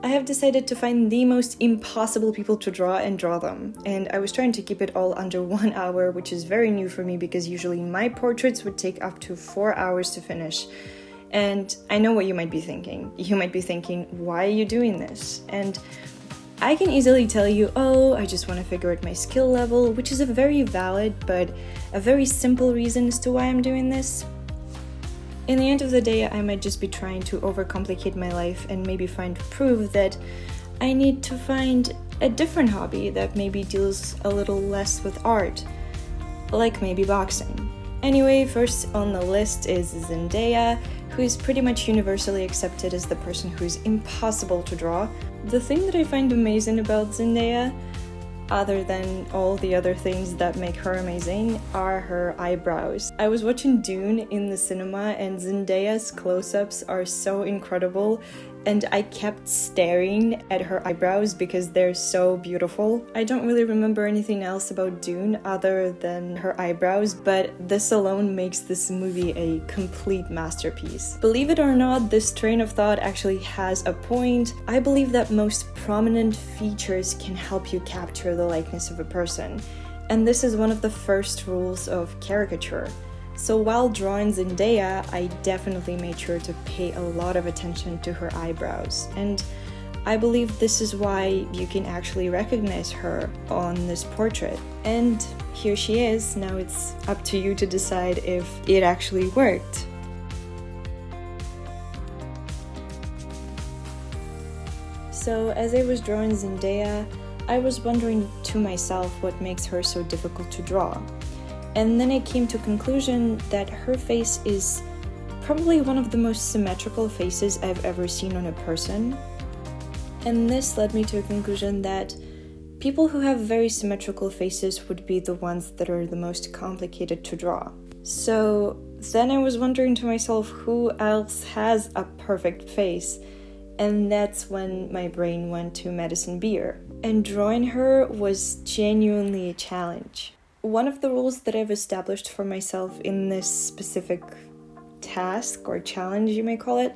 I have decided to find the most impossible people to draw and draw them, and I was trying to keep it all under 1 hour, which is very new for me because usually my portraits would take up to 4 hours to finish. And I know what you might be thinking. You might be thinking, why are you doing this? And I can easily tell you, oh, I just want to figure out my skill level, which is a very valid but a very simple reason as to why I'm doing this. In the end of the day, I might just be trying to overcomplicate my life and maybe find proof that I need to find a different hobby that maybe deals a little less with art, like maybe boxing. Anyway, first on the list is Zendaya, who is pretty much universally accepted as the person who is impossible to draw. The thing that I find amazing about Zendaya, other than all the other things that make her amazing, are her eyebrows. I was watching Dune in the cinema and Zendaya's close-ups are so incredible, and I kept staring at her eyebrows because they're so beautiful. I don't really remember anything else about Dune other than her eyebrows, but this alone makes this movie a complete masterpiece. Believe it or not, this train of thought actually has a point. I believe that most prominent features can help you capture the likeness of a person, and this is one of the first rules of caricature. So while drawing Zendaya, I definitely made sure to pay a lot of attention to her eyebrows, and I believe this is why you can actually recognize her on this portrait. And here she is. Now it's up to you to decide if it actually worked. So as I was drawing Zendaya, I was wondering to myself what makes her so difficult to draw. And then I came to a conclusion that her face is probably one of the most symmetrical faces I've ever seen on a person. And this led me to a conclusion that people who have very symmetrical faces would be the ones that are the most complicated to draw. So then I was wondering to myself, who else has a perfect face? And that's when my brain went to Madison Beer. And drawing her was genuinely a challenge. One of the rules that I've established for myself in this specific task or challenge, you may call it,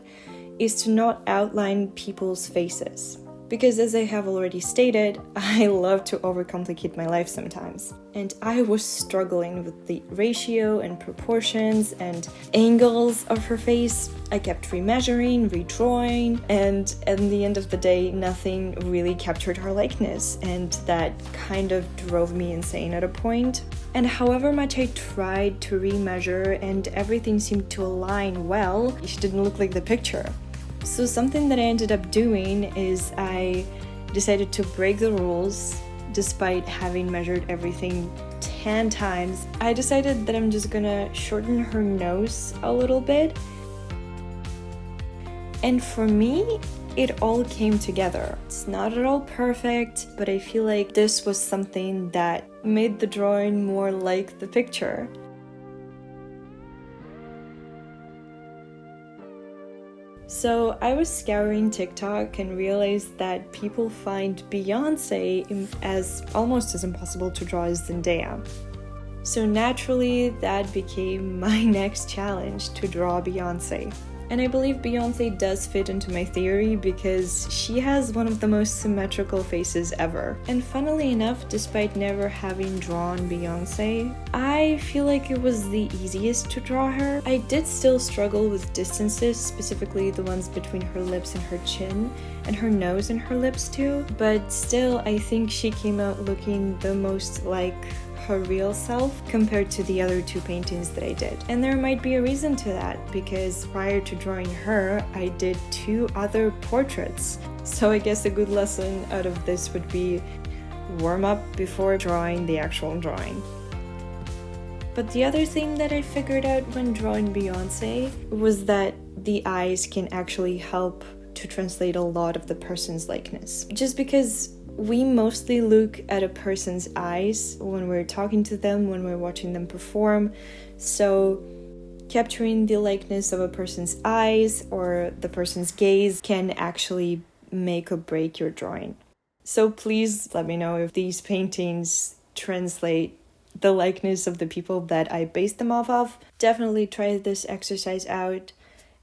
is to not outline people's faces. Because as I have already stated, I love to overcomplicate my life sometimes. And I was struggling with the ratio and proportions and angles of her face. I kept remeasuring, redrawing, and at the end of the day, nothing really captured her likeness, and that kind of drove me insane at a point. And however much I tried to remeasure and everything seemed to align well, she didn't look like the picture. So something that I ended up doing is I decided to break the rules despite having measured everything 10 times. I decided that I'm just gonna shorten her nose a little bit. And for me, it all came together. It's not at all perfect, but I feel like this was something that made the drawing more like the picture. So I was scouring TikTok and realized that people find Beyoncé as almost as impossible to draw as Zendaya. So naturally, that became my next challenge, to draw Beyoncé. And I believe Beyoncé does fit into my theory because she has one of the most symmetrical faces ever. And funnily enough, despite never having drawn Beyoncé, I feel like it was the easiest to draw her. I did still struggle with distances, specifically the ones between her lips and her chin, and her nose and her lips too, but still I think she came out looking the most like her real self compared to the other two paintings that I did. And there might be a reason to that, because prior to drawing her, I did 2 other portraits. So I guess a good lesson out of this would be warm up before drawing the actual drawing. But the other thing that I figured out when drawing Beyoncé was that the eyes can actually help to translate a lot of the person's likeness. Just because we mostly look at a person's eyes when we're talking to them, when we're watching them perform. So capturing the likeness of a person's eyes or the person's gaze can actually make or break your drawing. So please let me know if these paintings translate the likeness of the people that I based them off of. Definitely try this exercise out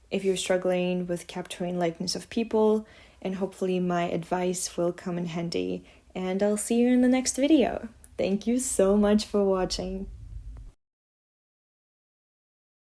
if you're struggling with capturing likeness of people. and hopefully my advice will come in handy. And I'll see you in the next video. Thank you so much for watching.